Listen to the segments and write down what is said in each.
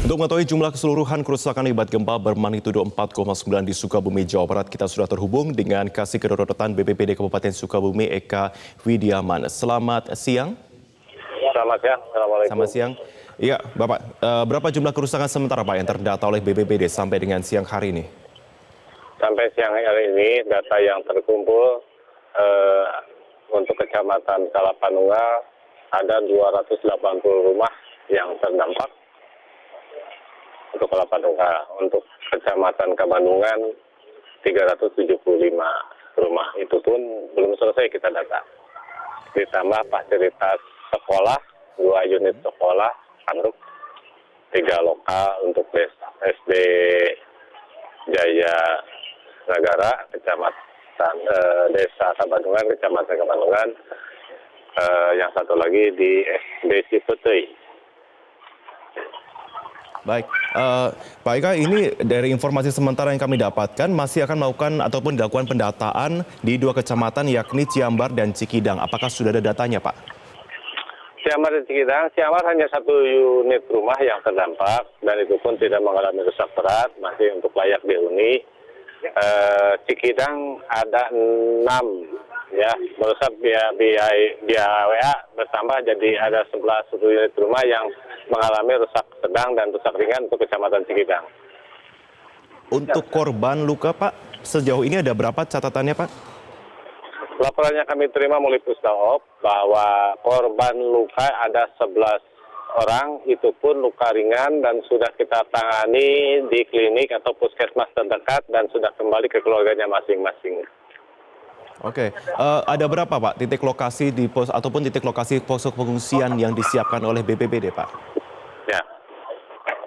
Untuk mengetahui jumlah keseluruhan kerusakan akibat gempa bermagnitudo 4,9 di Sukabumi, Jawa Barat, kita sudah terhubung dengan Kasih Kedaruratan BPBD Kabupaten Sukabumi, Eka Widiaman. Selamat siang. Selamat siang. Assalamualaikum. Selamat siang. Iya, Bapak, berapa jumlah kerusakan sementara Pak yang terdata oleh BPBD sampai dengan siang hari ini? Sampai siang hari ini, data yang terkumpul untuk Kecamatan Kalapanunggal ada 280 rumah yang terdampak. Untuk Kalapanunggal, untuk Kecamatan Kabandungan 375 rumah, itu pun belum selesai kita data. Ditambah fasilitas sekolah, 2 unit sekolah, ambruk, 3 lokal untuk SD Jaya Nagara, Kecamatan Desa Kabandungan, Kecamatan Kabandungan, yang satu lagi di SD Cipetui. Baik, Pak Eka, ini dari informasi sementara yang kami dapatkan masih akan melakukan ataupun dilakukan pendataan di 2 kecamatan yakni Ciambar dan Cikidang. Apakah sudah ada datanya, Pak? Ciambar dan Cikidang, Ciambar hanya 1 unit rumah yang terdampak dan itu pun tidak mengalami rusak berat, masih untuk layak dihuni. Cikidang ada 6, ya, merusak biaya WA bertambah jadi ada 11 unit rumah yang mengalami rusak sedang dan rusak ringan untuk Kecamatan Cikidang. Untuk korban luka, Pak, sejauh ini ada berapa catatannya, Pak? Laporannya kami terima melalui Pusdaop bahwa korban luka ada 11 orang, itu pun luka ringan dan sudah kita tangani di klinik atau puskesmas terdekat dan sudah kembali ke keluarganya masing-masing. Oke, ada berapa, Pak, titik lokasi di pos ataupun titik lokasi posko pengungsian yang disiapkan oleh BPBD, Pak? Ya,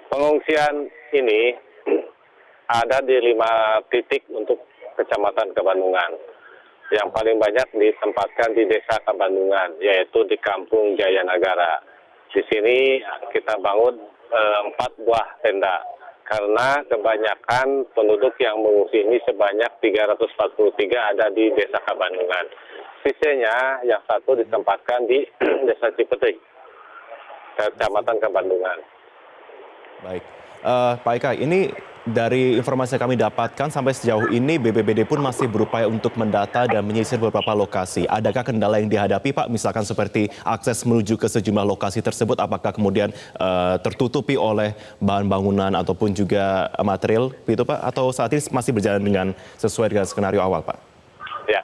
pengungsian ini ada di 5 titik untuk Kecamatan Kabandungan. Yang paling banyak ditempatkan di Desa Kabandungan, yaitu di Kampung Jaya Nagara. Di sini kita bangun 4 buah tenda, karena kebanyakan penduduk yang mengungsi ini sebanyak 343 ada di Desa Kabandungan. Sisanya yang 1 ditempatkan di Desa Cipetui, Kecamatan Kabandungan. Baik, Pak Eka, ini dari informasi yang kami dapatkan sampai sejauh ini BPBD pun masih berupaya untuk mendata dan menyisir beberapa lokasi. Adakah kendala yang dihadapi, Pak? Misalkan seperti akses menuju ke sejumlah lokasi tersebut, apakah kemudian tertutupi oleh bahan bangunan ataupun juga material, gitu, Pak? Atau saat ini masih berjalan dengan sesuai dengan skenario awal, Pak? Ya,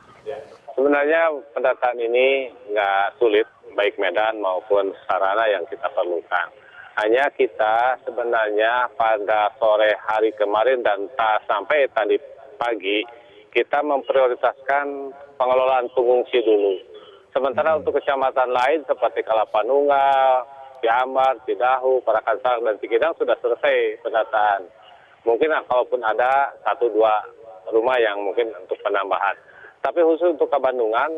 sebenarnya pendataan ini nggak sulit, baik medan maupun sarana yang kita perlukan. Hanya kita sebenarnya pada sore hari kemarin dan sampai tadi pagi, kita memprioritaskan pengelolaan pengungsi dulu. Sementara untuk kecamatan lain seperti Kalapanunggal, Ciambar, Cidahu, Parakansar, dan Cikidang sudah selesai pendataan. Mungkin kalaupun ada 1-2 rumah yang mungkin untuk penambahan. Tapi khusus untuk Kabandungan,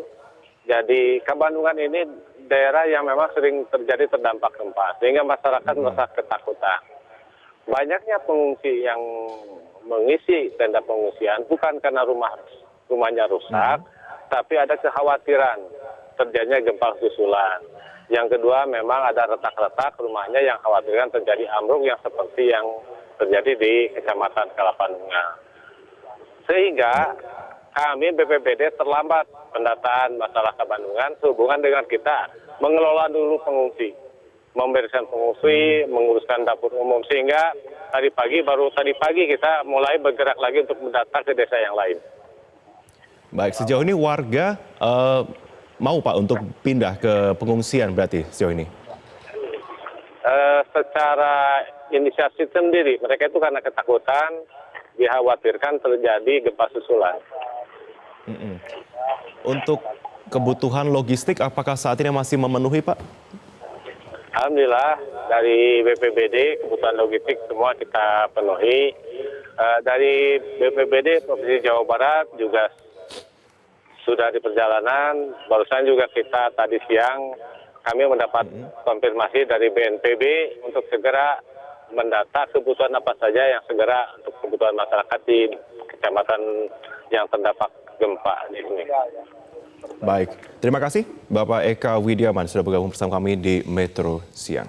jadi Kabandungan ini daerah yang memang sering terjadi terdampak gempa, sehingga masyarakat merasa ketakutan. Banyaknya pengungsi yang mengisi tenda pengungsian bukan karena rumahnya rusak, tapi ada kekhawatiran terjadinya gempa susulan. Yang kedua, memang ada retak-retak rumahnya yang khawatirkan terjadi ambruk yang seperti yang terjadi di Kecamatan Kalapanunggal. Sehingga kami BPBD terlambat pendataan masalah Kabandungan sehubungan dengan kita mengelola dulu pengungsi, membereskan pengungsi, menguruskan dapur umum, sehingga baru tadi pagi kita mulai bergerak lagi untuk mendata ke desa yang lain. Baik, sejauh ini warga mau, Pak, untuk pindah ke pengungsian berarti sejauh ini? Secara inisiatif sendiri, mereka itu karena ketakutan, dikhawatirkan terjadi gempa susulan. Untuk kebutuhan logistik, apakah saat ini masih memenuhi, Pak? Alhamdulillah, dari BPBD kebutuhan logistik semua kita penuhi. Dari BPBD Provinsi Jawa Barat juga sudah di perjalanan. Barusan juga kita tadi siang kami mendapat konfirmasi dari BNPB untuk segera mendata kebutuhan apa saja yang segera untuk kebutuhan masyarakat di kecamatan yang terdampak gempa di sini. Baik, terima kasih Bapak Eka Widiaman sudah bergabung bersama kami di Metro Siang.